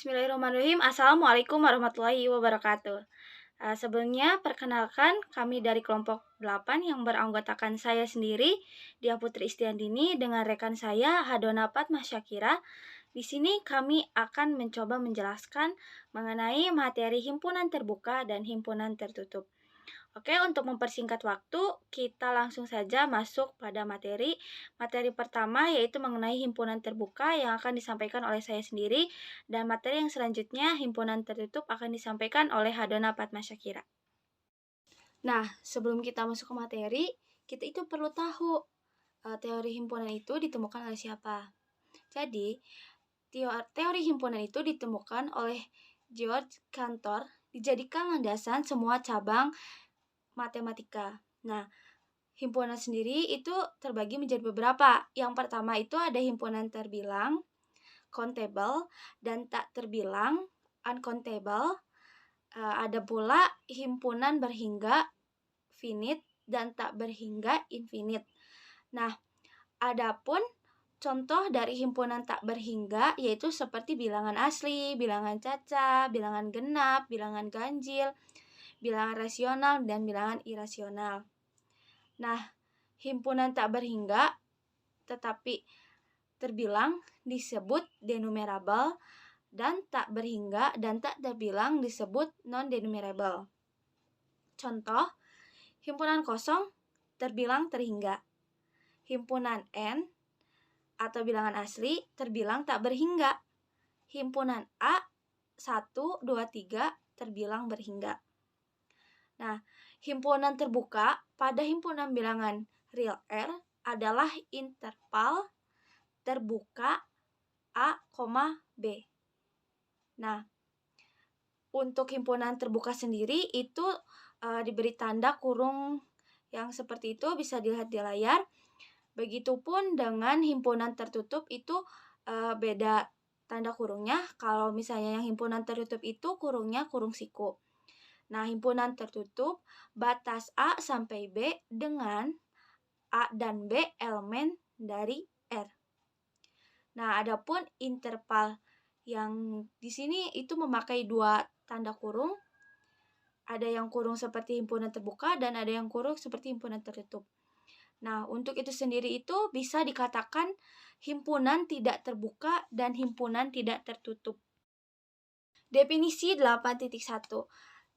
Bismillahirrahmanirrahim. Assalamualaikum warahmatullahi wabarakatuh. Sebelumnya, perkenalkan kami dari kelompok 8 yang beranggotakan saya sendiri, Dia Putri Istiandini, dengan rekan saya, Hadona Fatmah Syakira. Di sini kami akan mencoba menjelaskan mengenai materi himpunan terbuka dan himpunan tertutup. Oke, untuk mempersingkat waktu, kita langsung saja masuk pada materi. Materi pertama yaitu mengenai himpunan terbuka yang akan disampaikan oleh saya sendiri, dan materi yang selanjutnya himpunan tertutup akan disampaikan oleh Hadona Fatmah Syakira. Nah, sebelum kita masuk ke materi, kita itu perlu tahu teori himpunan itu ditemukan oleh siapa. Jadi, teori himpunan itu ditemukan oleh George Cantor, dijadikan landasan semua cabang matematika. Nah, himpunan sendiri itu terbagi menjadi beberapa. Yang pertama itu ada himpunan terbilang, countable, dan tak terbilang, uncountable. Ada pula himpunan berhingga, finite, dan tak berhingga, infinite. Nah, adapun contoh dari himpunan tak berhingga yaitu seperti bilangan asli, bilangan caca, bilangan genap, bilangan ganjil, bilangan rasional, dan bilangan irasional. Nah, himpunan tak berhingga tetapi terbilang disebut denumerable, dan tak berhingga dan tak terbilang disebut non-denumerable. Contoh, himpunan kosong terbilang terhingga. Himpunan n atau bilangan asli terbilang tak berhingga. Himpunan A 1, 2, 3 terbilang berhingga. Nah, himpunan terbuka pada himpunan bilangan real R adalah interval terbuka A, B. Nah, untuk himpunan terbuka sendiri itu diberi tanda kurung yang seperti itu, bisa dilihat di layar. Begitupun dengan himpunan tertutup itu beda tanda kurungnya. Kalau misalnya yang himpunan tertutup itu kurungnya kurung siku. Nah, himpunan tertutup batas A sampai B dengan A dan B elemen dari R. Nah, adapun interval yang di sini itu memakai dua tanda kurung. Ada yang kurung seperti himpunan terbuka dan ada yang kurung seperti himpunan tertutup. Nah, untuk itu sendiri itu bisa dikatakan himpunan tidak terbuka dan himpunan tidak tertutup. Definisi 8.1.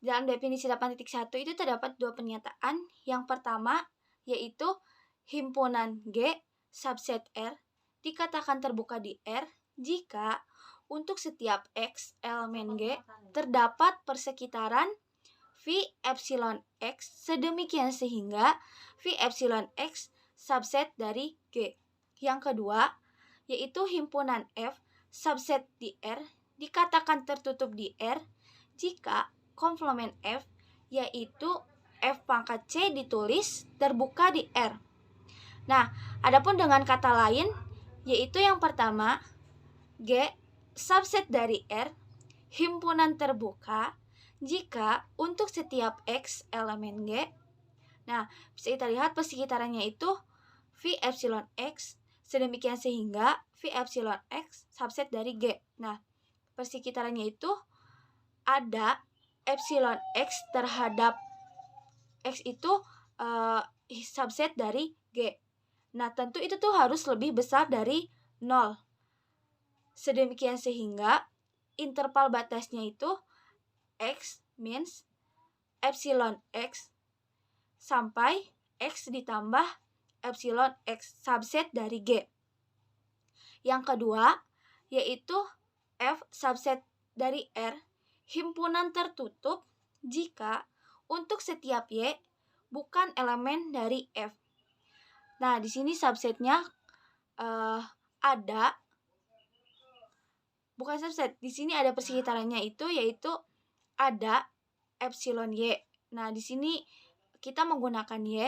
Dalam definisi 8.1 itu terdapat dua pernyataan. Yang pertama yaitu himpunan G subset R dikatakan terbuka di R jika untuk setiap X elemen G terdapat persekitaran V epsilon X sedemikian sehingga V epsilon X subset dari G. Yang kedua yaitu himpunan F subset di R dikatakan tertutup di R jika komplement F yaitu F pangkat C ditulis terbuka di R. Nah, adapun dengan kata lain yaitu yang pertama G subset dari R himpunan terbuka jika untuk setiap X elemen G. Nah, bisa kita lihat persekitarannya itu V epsilon X sedemikian sehingga V epsilon X subset dari G. Nah, persekitarannya itu ada epsilon X terhadap X itu subset dari G. Nah, tentu itu tuh harus lebih besar dari 0. Sedemikian sehingga interval batasnya itu X means epsilon X sampai X ditambah epsilon X subset dari G. Yang kedua yaitu F subset dari R himpunan tertutup jika untuk setiap Y bukan elemen dari F. Nah, di sini subsetnya ada bukan subset. Di sini ada persekitarannya itu yaitu ada epsilon Y. Nah, di sini kita menggunakan Y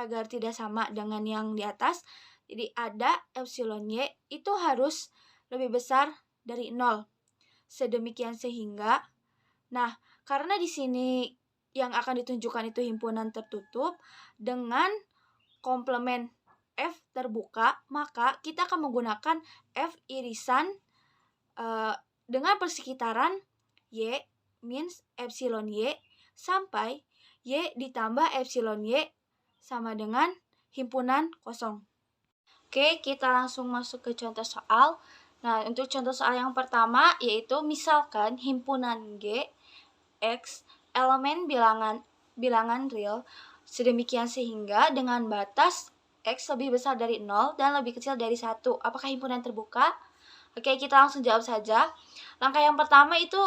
agar tidak sama dengan yang di atas. Jadi ada epsilon Y itu harus lebih besar dari 0. Sedemikian sehingga karena di sini yang akan ditunjukkan itu himpunan tertutup dengan komplement F terbuka, maka kita akan menggunakan F irisan dengan persekitaran Y means epsilon Y sampai Y ditambah epsilon Y sama dengan himpunan kosong. Oke, kita langsung masuk ke contoh soal. Nah, untuk contoh soal yang pertama yaitu misalkan himpunan G X elemen bilangan real sedemikian sehingga dengan batas X lebih besar dari 0 dan lebih kecil dari 1. Apakah himpunan terbuka? Oke, kita langsung jawab saja. Langkah yang pertama itu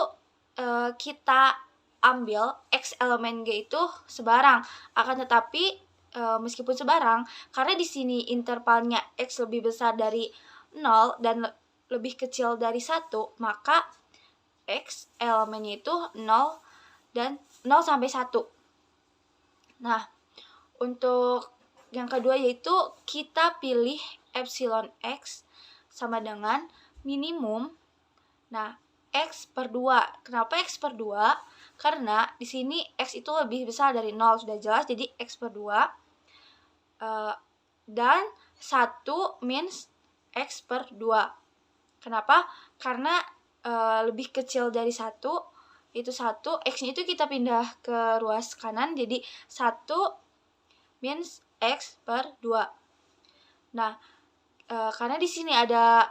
kita ambil X elemen G itu sebarang. Akan tetapi meskipun sebarang, karena di sini intervalnya X lebih besar dari 0 dan lebih kecil dari 1, maka X elemennya itu 0 dan 0 sampai 1. Nah, untuk yang kedua yaitu kita pilih epsilon X sama dengan minimum. Nah, X per 2. Kenapa X per 2? Karena di sini X itu lebih besar dari 0, sudah jelas, jadi X per 2. Dan 1 means X per 2. Kenapa? Karena lebih kecil dari 1, itu 1, X-nya itu kita pindah ke ruas kanan, jadi 1 means X per 2. Nah, karena di sini ada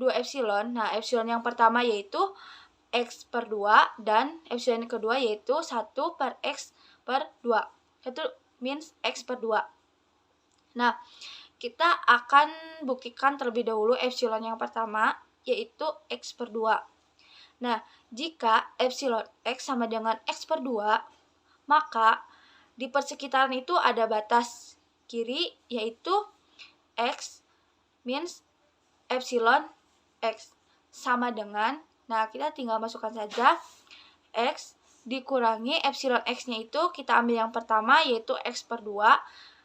2 epsilon, nah epsilon yang pertama yaitu X per 2 dan epsilon yang kedua yaitu 1 per X per 2. Itu means X per 2. Nah, kita akan buktikan terlebih dahulu epsilon yang pertama yaitu X per 2. Nah, jika epsilon X sama dengan X per 2, maka di persekitaran itu ada batas kiri yaitu X means epsilon X sama dengan, nah kita tinggal masukkan saja X dikurangi epsilon X-nya itu kita ambil yang pertama yaitu X per 2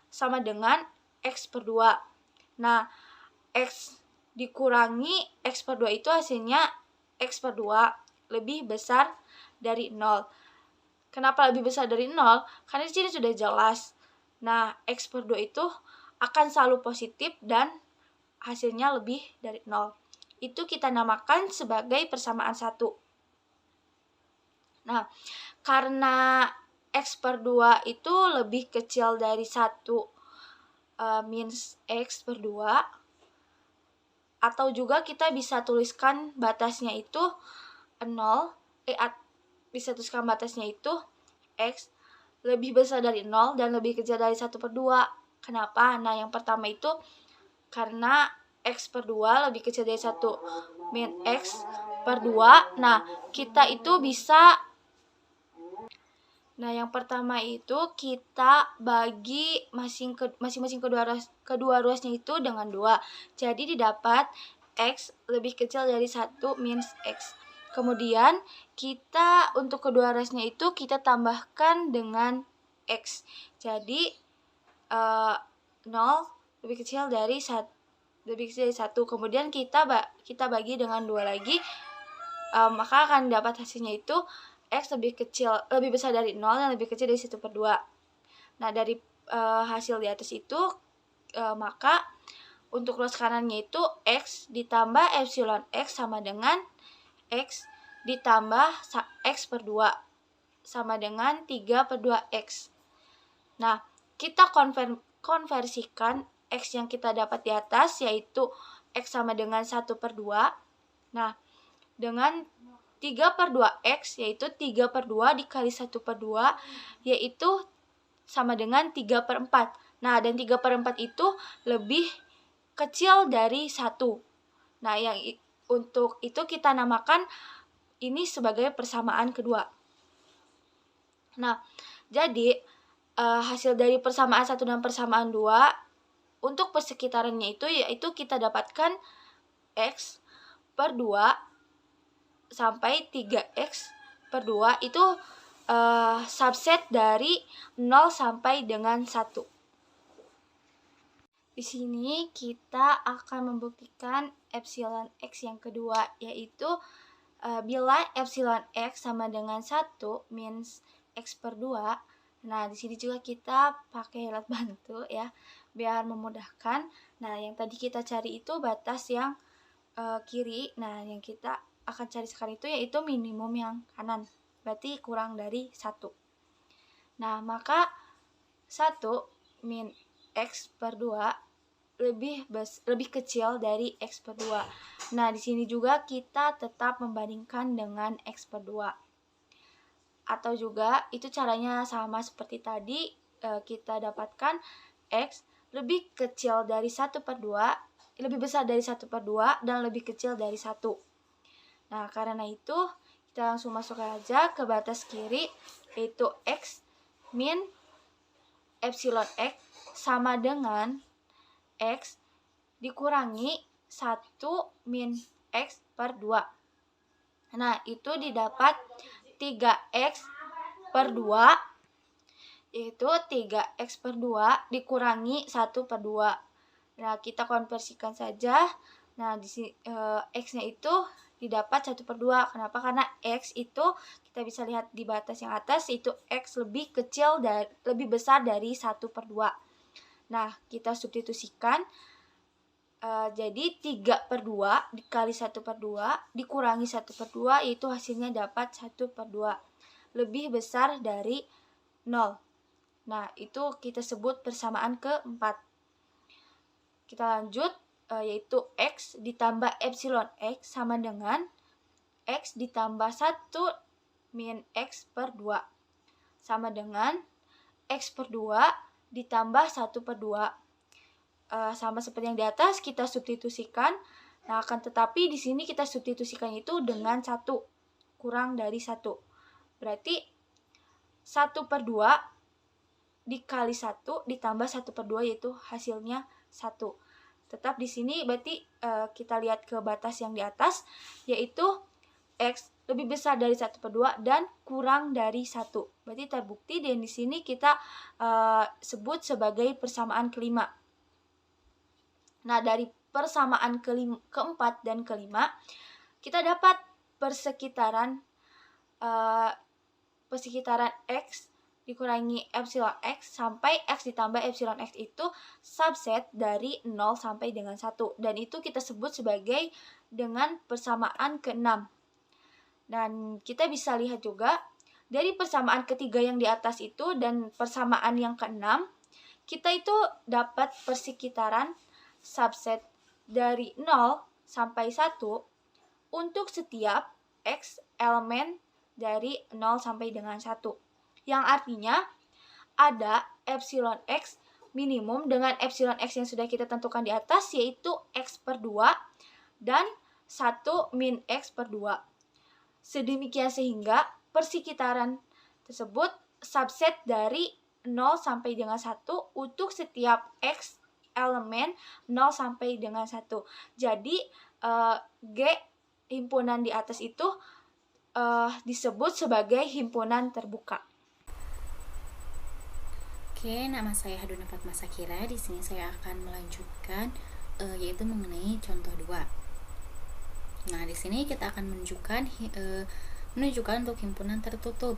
sama dengan X per 2. Nah, X dikurangi X per 2 itu hasilnya X per 2 lebih besar dari 0. Kenapa lebih besar dari 0? Karena di sini sudah jelas. Nah, X per 2 itu akan selalu positif dan hasilnya lebih dari 0. Itu kita namakan sebagai persamaan 1. Nah, karena X per 2 itu lebih kecil dari 1 means X per 2, atau juga kita bisa tuliskan batasnya itu 0, bisa tuliskan batasnya itu X lebih besar dari 0 dan lebih kecil dari 1 per 2. Kenapa? Nah, yang pertama itu karena X per 2 lebih kecil dari 1 min X per 2. Nah, kita itu bisa, nah yang pertama itu kita bagi masing-masing kedua ruasnya itu dengan 2. Jadi didapat X lebih kecil dari 1 means X. Kemudian kita untuk kedua ruasnya itu kita tambahkan dengan X. Jadi 0 lebih kecil dari 1. Kemudian kita bagi dengan 2 lagi, maka akan dapat hasilnya itu X lebih besar dari 0 dan lebih kecil dari 1 per 2. Nah, dari hasil di atas itu, maka untuk ruas kanannya itu X ditambah epsilon X sama dengan X ditambah X per 2 sama dengan 3 per 2X. Nah, kita konversikan X yang kita dapat di atas yaitu X sama dengan 1 per 2. Nah, dengan 3 per 2X yaitu 3 per 2 dikali 1 per 2 yaitu sama dengan 3 per 4. Nah, dan 3 per 4 itu lebih kecil dari 1. Nah, yang untuk itu kita namakan ini sebagai persamaan kedua. Nah, jadi hasil dari persamaan 1 dan persamaan 2 untuk persekitarannya itu yaitu kita dapatkan X per 2 sampai 3X per 2 itu subset dari 0 sampai dengan 1. Di sini kita akan membuktikan epsilon X yang kedua, yaitu bila epsilon X sama dengan 1 means X per 2. Nah, di sini juga kita pakai alat bantu ya, biar memudahkan. Nah, yang tadi kita cari itu batas yang kiri. Nah, yang kita akan cari sekarang itu yaitu minimum yang kanan, berarti kurang dari 1. Nah, maka 1 min X per 2 lebih kecil dari X per 2. Nah, di sini juga kita tetap membandingkan dengan X per 2. Atau juga itu caranya sama seperti tadi, kita dapatkan X lebih kecil dari 1 per 2, lebih besar dari 1 per 2, dan lebih kecil dari 1. Nah, karena itu kita langsung masuk aja ke batas kiri, yaitu X min epsilon X sama dengan X dikurangi 1 min X per 2. Nah, itu didapat 3X per 2, yaitu 3X per 2 dikurangi 1 per 2. Nah, kita konversikan saja. Nah, di sini X-nya itu didapat 1 per 2. Kenapa? Karena X itu kita bisa lihat di batas yang atas, itu X lebih kecil dan lebih besar dari 1 per 2. Nah, kita substitusikan. Jadi 3 per 2 dikali 1 per 2 dikurangi 1 per 2, yaitu hasilnya dapat 1 per 2. Lebih besar dari 0. Nah, itu kita sebut persamaan keempat. Kita lanjut, yaitu X ditambah epsilon X sama dengan X ditambah 1 min X per 2. Sama dengan X per 2 ditambah 1 per 2. Sama seperti yang di atas, kita substitusikan. Nah, akan tetapi di sini kita substitusikan itu dengan 1, kurang dari 1. Berarti 1 per 2 dikali 1 ditambah 1 per 2, yaitu hasilnya 1. Tetap di sini berarti kita lihat ke batas yang di atas, yaitu X lebih besar dari 1 per 2 dan kurang dari 1. Berarti terbukti, dan di sini kita sebut sebagai persamaan kelima. Nah, dari persamaan keempat dan kelima, kita dapat persekitaran X dikurangi epsilon X sampai X ditambah epsilon X itu subset dari 0 sampai dengan 1. Dan itu kita sebut sebagai dengan persamaan ke-6. Dan kita bisa lihat juga dari persamaan ketiga yang di atas itu dan persamaan yang ke-6, kita itu dapat persekitaran subset dari 0 sampai 1 untuk setiap X elemen dari 0 sampai dengan 1. Yang artinya ada epsilon X minimum dengan epsilon X yang sudah kita tentukan di atas, yaitu X per 2 dan 1 min X per 2. Sedemikian sehingga persekitaran tersebut subset dari 0 sampai dengan 1 untuk setiap X elemen 0 sampai dengan 1. Jadi G himpunan di atas itu disebut sebagai himpunan terbuka. Oke, nama saya Haduna Fatma Sakira. Di sini saya akan melanjutkan yaitu mengenai contoh 2. Nah, di sini kita akan menunjukkan untuk himpunan tertutup.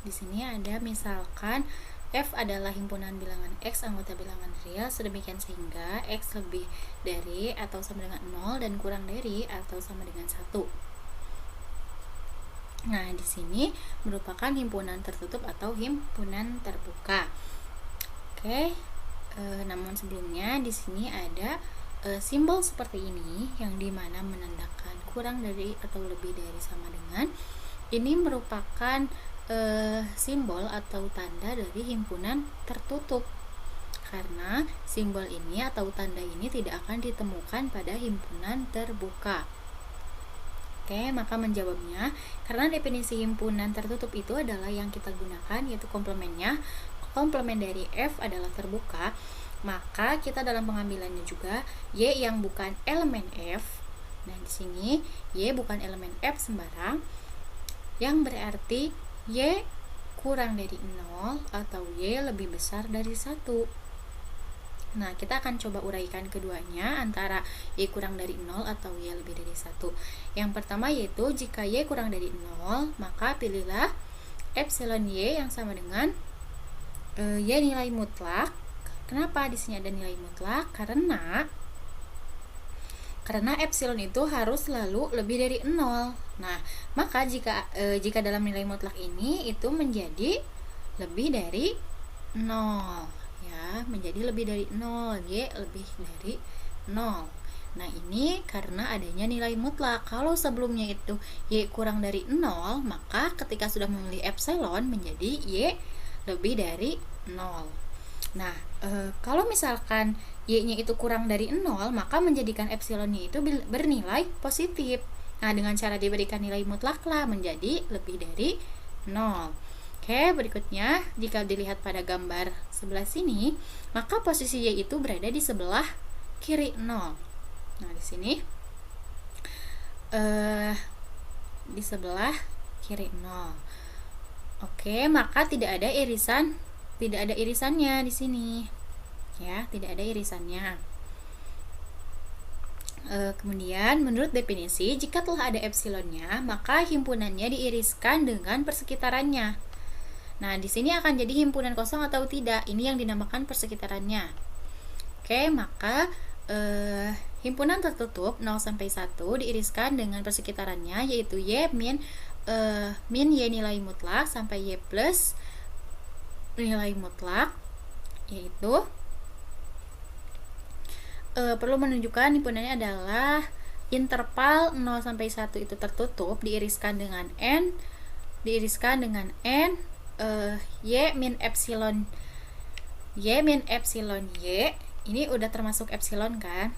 Di sini ada misalkan F adalah himpunan bilangan X anggota bilangan real sedemikian sehingga X lebih dari atau sama dengan 0 dan kurang dari atau sama dengan 1. Nah, di sini merupakan himpunan tertutup atau himpunan terbuka. Oke, namun sebelumnya di sini ada simbol seperti ini yang dimana menandakan kurang dari atau lebih dari sama dengan. Ini merupakan simbol atau tanda dari himpunan tertutup, karena simbol ini atau tanda ini tidak akan ditemukan pada himpunan terbuka. Oke, maka menjawabnya, karena definisi himpunan tertutup itu adalah yang kita gunakan, yaitu komplemennya. Komplemen dari F adalah terbuka, maka kita dalam pengambilannya juga Y yang bukan elemen F. Nah, di sini Y bukan elemen F sembarang, yang berarti Y kurang dari 0 atau Y lebih besar dari 1. Nah, kita akan coba uraikan keduanya antara Y kurang dari 0 atau Y lebih dari 1. Yang pertama yaitu jika Y kurang dari 0, maka pilihlah epsilon Y yang sama dengan Y nilai mutlak. Kenapa di sini ada nilai mutlak? Karena Karena epsilon itu harus selalu lebih dari 0. Nah, maka jika dalam nilai mutlak ini itu menjadi lebih dari 0 ya, menjadi lebih dari 0, Y lebih dari 0. Nah, ini karena adanya nilai mutlak. Kalau sebelumnya itu Y kurang dari 0, maka ketika sudah memilih epsilon menjadi Y lebih dari 0. Nah, kalau misalkan Y-nya itu kurang dari 0, maka menjadikan epsilonnya itu bernilai positif. Nah, dengan cara diberikan nilai mutlak lah menjadi lebih dari 0. Oke, berikutnya jika dilihat pada gambar sebelah sini, maka posisi Y itu berada di sebelah kiri 0. Nah, di sini di sebelah kiri 0. Oke, maka tidak ada irisannya di sini. Ya, tidak ada irisannya. Kemudian menurut definisi, jika telah ada epsilonnya, maka himpunannya diiriskan dengan persekitarannya. Nah, di sini akan jadi himpunan kosong atau tidak. Ini yang dinamakan persekitarannya. Oke, maka himpunan tertutup 0 sampai 1 diiriskan dengan persekitarannya, yaitu Y min Y nilai mutlak sampai Y plus nilai mutlak, yaitu perlu menunjukkan himpunannya adalah interval 0 sampai 1 itu tertutup diiriskan dengan N Y min epsilon Y ini udah termasuk epsilon kan,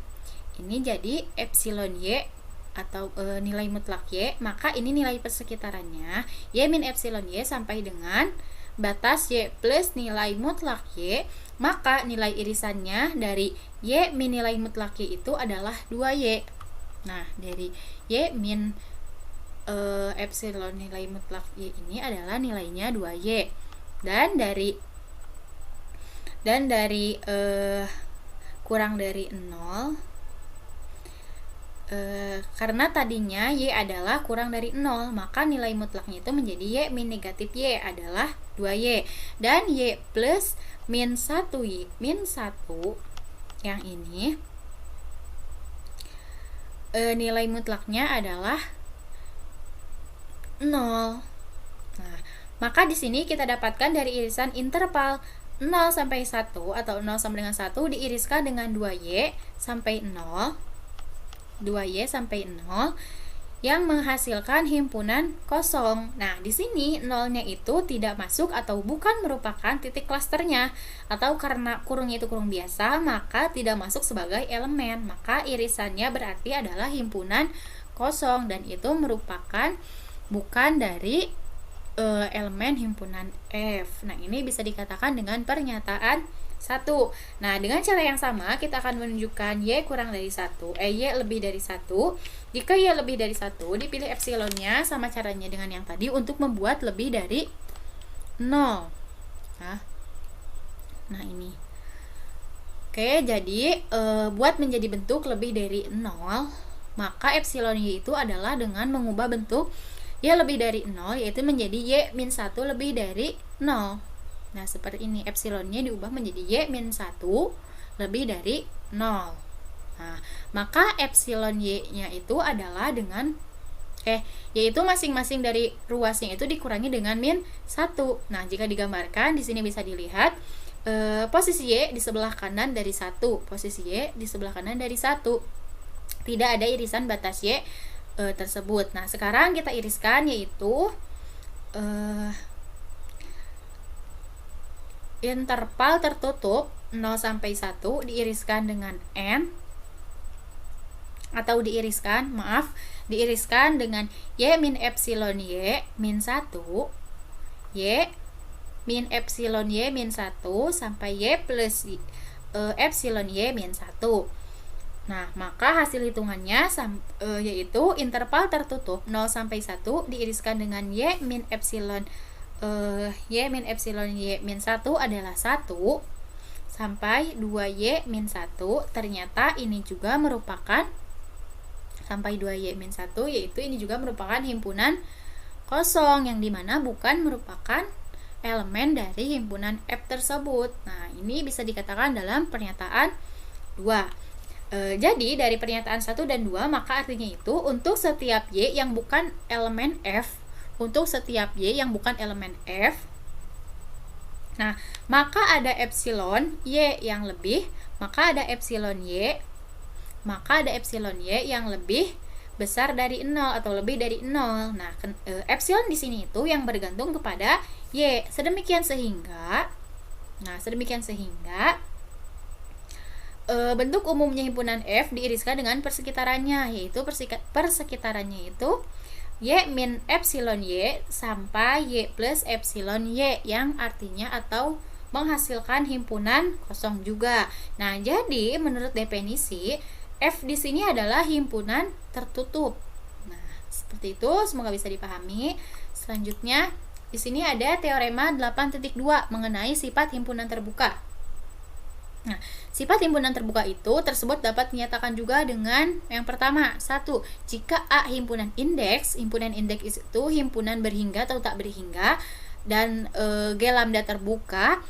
ini jadi epsilon Y atau nilai mutlak Y, maka ini nilai persekitarannya Y min epsilon Y sampai dengan batas Y plus nilai mutlak Y, maka nilai irisannya dari Y min nilai mutlak Y itu adalah 2Y. Nah, dari Y min epsilon nilai mutlak Y ini adalah nilainya 2Y. Dan dari kurang dari 0, karena tadinya Y adalah kurang dari 0, maka nilai mutlaknya itu menjadi Y min negatif Y adalah 2Y. Dan Y plus min 1 yang ini nilai mutlaknya adalah 0. Nah, maka di sini kita dapatkan dari irisan interval 0 sampai 1 atau 0 sama dengan 1 diiriskan dengan 2Y sampai 0 yang menghasilkan himpunan kosong. Nah, di sini nolnya itu tidak masuk atau bukan merupakan titik klasternya, atau karena kurungnya itu kurung biasa, maka tidak masuk sebagai elemen. Maka irisannya berarti adalah himpunan kosong dan itu merupakan bukan dari elemen himpunan F. Nah, ini bisa dikatakan dengan pernyataan 1. Nah, dengan cara yang sama kita akan menunjukkan Y kurang dari 1, Y lebih dari 1. Jika Y lebih dari 1, dipilih epsilonnya sama caranya dengan yang tadi untuk membuat lebih dari 0. Nah, ini. Oke, jadi buat menjadi bentuk lebih dari 0, maka epsilon Y itu adalah dengan mengubah bentuk Y lebih dari 0, yaitu menjadi Y min 1 lebih dari 0. Nah, seperti ini, epsilonnya diubah menjadi Y min 1 lebih dari 0. Nah, maka epsilon Y-nya itu adalah dengan yaitu masing-masing dari ruasnya itu dikurangi dengan min 1. Nah, jika digambarkan di sini bisa dilihat posisi Y di sebelah kanan dari 1. Posisi Y di sebelah kanan dari 1. Tidak ada irisan batas Y tersebut. Nah, sekarang kita iriskan, yaitu interval tertutup 0 sampai 1 diiriskan dengan N atau diiriskan dengan Y min epsilon Y min 1, Y min epsilon Y min 1 sampai Y plus epsilon Y min 1. Nah, maka hasil hitungannya yaitu interval tertutup 0 sampai 1 diiriskan dengan Y min epsilon Y min 1 adalah 1 sampai 2Y min 1. Ternyata ini juga merupakan sampai 2Y min 1, yaitu ini juga merupakan himpunan kosong yang dimana bukan merupakan elemen dari himpunan F tersebut. Nah, ini bisa dikatakan dalam pernyataan 2. Jadi dari pernyataan 1 dan 2 maka artinya itu untuk setiap Y yang bukan elemen F, nah maka ada epsilon Y yang lebih, maka ada epsilon Y yang lebih besar dari 0 atau lebih dari 0. Nah, epsilon di sini itu yang bergantung kepada Y. Sedemikian sehingga bentuk umumnya himpunan F diiriskan dengan persekitarannya, yaitu persekitarannya itu Y min epsilon Y sampai Y plus epsilon Y, yang artinya atau menghasilkan himpunan kosong juga. Nah, jadi menurut definisi F di sini adalah himpunan tertutup. Nah, seperti itu, semoga bisa dipahami. Selanjutnya, di sini ada teorema 8.2 mengenai sifat himpunan terbuka. Nah, sifat himpunan terbuka itu tersebut dapat dinyatakan juga dengan yang pertama, 1. Jika A himpunan indeks itu himpunan berhingga atau tak berhingga, dan G lambda terbuka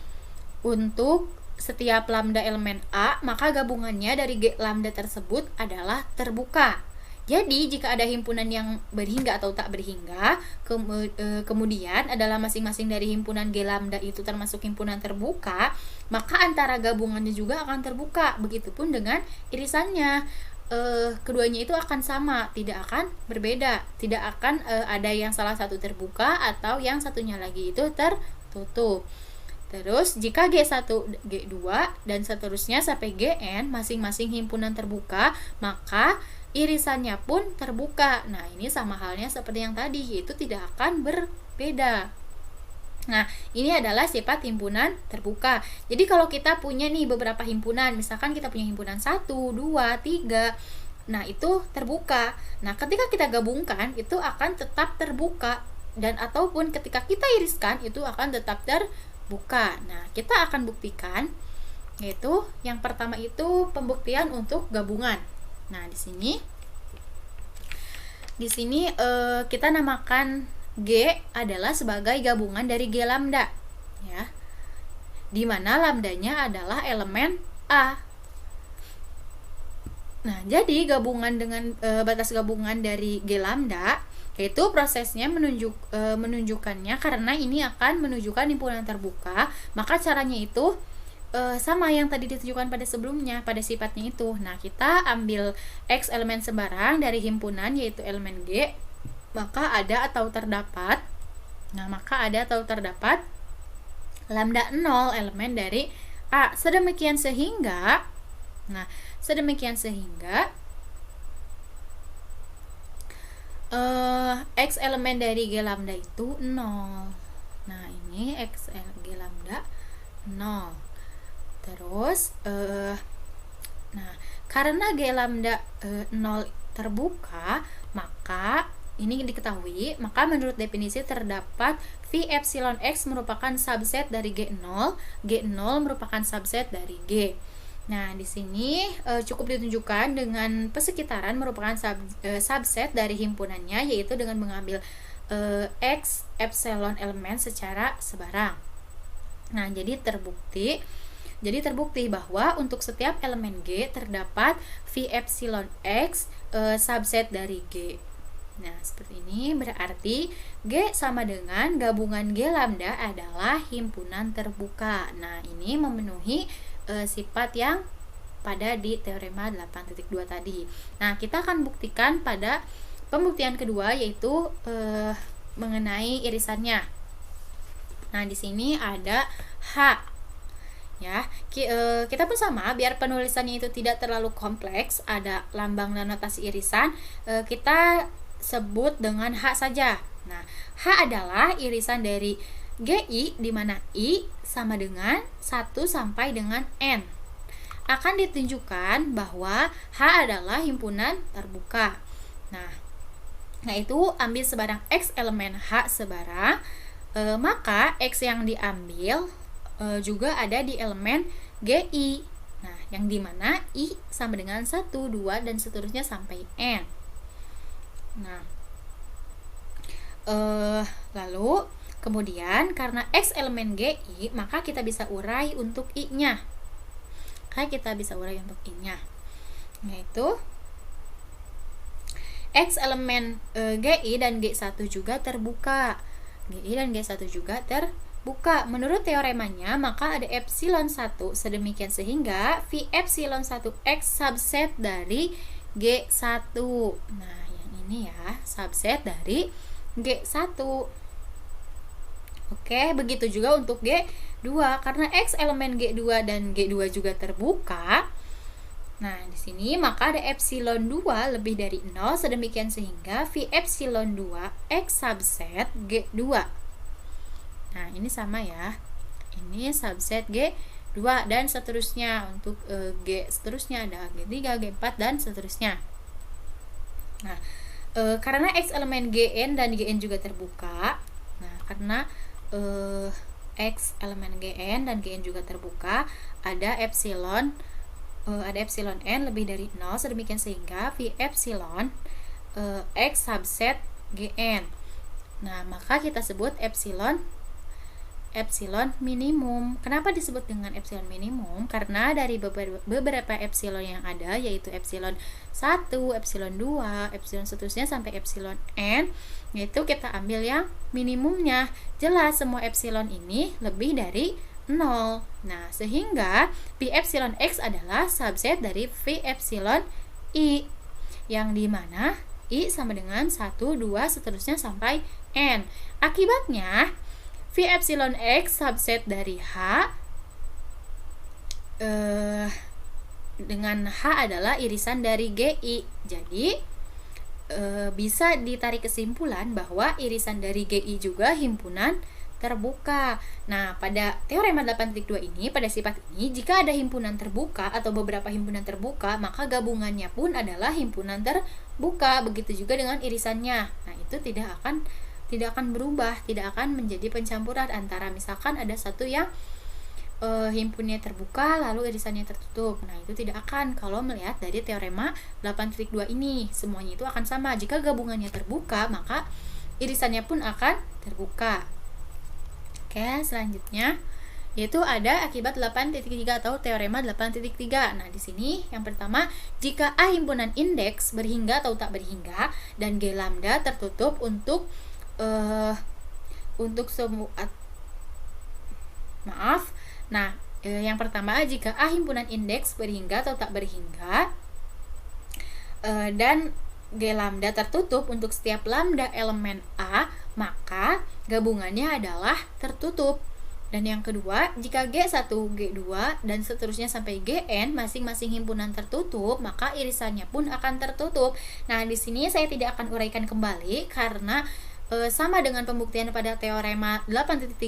untuk setiap lambda elemen A, maka gabungannya dari G lambda tersebut adalah terbuka. Jadi, jika ada himpunan yang berhingga atau tak berhingga, kemudian adalah masing-masing dari himpunan G lambda itu termasuk himpunan terbuka, maka antara gabungannya juga akan terbuka. Begitupun dengan irisannya. Keduanya itu akan sama, tidak akan berbeda. Tidak akan ada yang salah satu terbuka atau yang satunya lagi itu tertutup. Terus, jika G1, G2, dan seterusnya sampai Gn masing-masing himpunan terbuka, maka irisannya pun terbuka. Nah, ini sama halnya seperti yang tadi, yaitu tidak akan berbeda. Nah, ini adalah sifat himpunan terbuka. Jadi, kalau kita punya nih beberapa himpunan, misalkan kita punya himpunan 1, 2, 3, nah itu terbuka. Nah, ketika kita gabungkan, itu akan tetap terbuka. Dan ataupun ketika kita iriskan, itu akan tetap terbuka. Nah, kita akan buktikan, yaitu yang pertama itu pembuktian untuk gabungan. Nah, di sini kita namakan G adalah sebagai gabungan dari G lambda, ya. Di mana lambdanya adalah elemen A. Nah, jadi gabungan dengan batas gabungan dari G lambda, yaitu prosesnya menunjukkannya karena ini akan menunjukkan himpunan terbuka, maka caranya itu sama yang tadi ditunjukkan pada sebelumnya, pada sifatnya itu. Nah, kita ambil X elemen sembarang dari himpunan yaitu elemen G, maka ada atau terdapat lambda 0 elemen dari A. Sedemikian sehingga X elemen dari G lambda itu 0. Nah, ini X G lambda 0. Terus karena G lambda 0 terbuka, maka ini diketahui, maka menurut definisi terdapat V epsilon X merupakan subset dari G0 merupakan subset dari G. Nah, di sini cukup ditunjukkan dengan persekitaran merupakan subset dari himpunannya, yaitu dengan mengambil X epsilon elemen secara sebarang. Nah, jadi terbukti bahwa untuk setiap elemen G terdapat V epsilon X subset dari G. Nah, seperti ini berarti G sama dengan gabungan G lambda adalah himpunan terbuka. Nah, ini memenuhi sifat yang pada di teorema 8.2 tadi. Nah, kita akan buktikan pada pembuktian kedua, yaitu mengenai irisannya. Nah, di sini ada H. Ya, kita pun sama, biar penulisannya itu tidak terlalu kompleks, ada lambang dan notasi irisan, kita sebut dengan H saja. Nah, H adalah irisan dari GI, di mana I sama dengan 1 sampai dengan N. Akan ditunjukkan bahwa H adalah himpunan terbuka. Nah itu ambil sebarang X elemen H sebarang, maka X yang diambil juga ada di elemen GI. Nah, yang dimana I sama dengan 1, 2, dan seterusnya sampai N. Nah, lalu kemudian karena X elemen GI, maka kita bisa urai untuk I-nya. yaitu X elemen GI dan G1 juga terbuka. GI dan G1 juga terbuka. Menurut teoremanya, maka ada epsilon 1 sedemikian sehingga V epsilon 1 X subset dari G1. Nah, yang ini ya, subset dari G1. Oke, begitu juga untuk G2 karena X elemen G2 dan G2 juga terbuka. Nah, di sini maka ada epsilon 2 lebih dari 0 sedemikian sehingga V epsilon 2 X subset G2. Nah, ini sama ya. Ini subset G2 dan seterusnya. Untuk G seterusnya ada G3, G4 dan seterusnya. Nah, karena X elemen Gn dan Gn juga terbuka. Nah, karena X elemen Gn dan Gn juga terbuka, ada epsilon n lebih dari 0 sedemikian sehingga V epsilon X subset Gn. Nah, maka kita sebut epsilon minimum. Kenapa disebut dengan epsilon minimum? Karena dari beberapa epsilon yang ada, yaitu epsilon 1, epsilon 2, epsilon seterusnya sampai epsilon n, yaitu kita ambil yang minimumnya. Jelas semua epsilon ini lebih dari 0. Nah, sehingga V epsilon X adalah subset dari V epsilon I, yang dimana I sama dengan 1, 2, seterusnya sampai N. Akibatnya, V epsilon X subset dari H dengan H adalah irisan dari GI. Jadi, bisa ditarik kesimpulan bahwa irisan dari GI juga himpunan terbuka. Nah, pada teorema 8.2 ini, pada sifat ini, jika ada himpunan terbuka atau beberapa himpunan terbuka, maka gabungannya pun adalah himpunan terbuka. Begitu juga dengan irisannya. Nah, itu tidak akan berubah, tidak akan menjadi pencampuran antara misalkan ada satu yang himpunnya terbuka lalu irisannya tertutup. Nah, itu tidak akan kalau melihat dari teorema 8.2 ini. Semuanya itu akan sama. Jika gabungannya terbuka, maka irisannya pun akan terbuka. Oke, selanjutnya yaitu ada akibat 8.3 atau teorema 8.3. Nah, di sini yang pertama, jika A himpunan indeks berhingga atau tak berhingga dan G lambda tertutup untuk semua yang pertama, jika A himpunan indeks berhingga atau tak berhingga dan G lambda tertutup untuk setiap lambda elemen A, maka gabungannya adalah tertutup. Dan yang kedua, jika G1, G2 dan seterusnya sampai Gn masing-masing himpunan tertutup, maka irisannya pun akan tertutup. Nah, di sini saya tidak akan uraikan kembali karena sama dengan pembuktian pada teorema 8.2.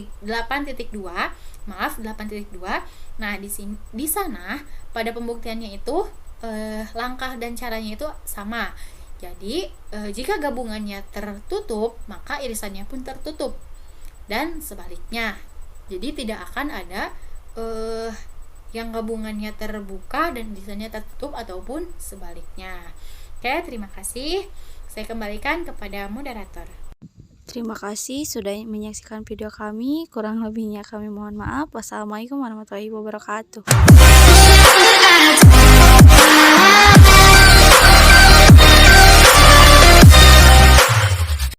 Nah, di sana pada pembuktiannya itu langkah dan caranya itu sama. Jadi, jika gabungannya tertutup, maka irisannya pun tertutup. Dan sebaliknya. Jadi, tidak akan ada yang gabungannya terbuka dan irisannya tertutup ataupun sebaliknya. Oke, terima kasih. Saya kembalikan kepada moderator. Terima kasih sudah menyaksikan video kami. Kurang lebihnya kami mohon maaf. Wassalamualaikum warahmatullahi wabarakatuh.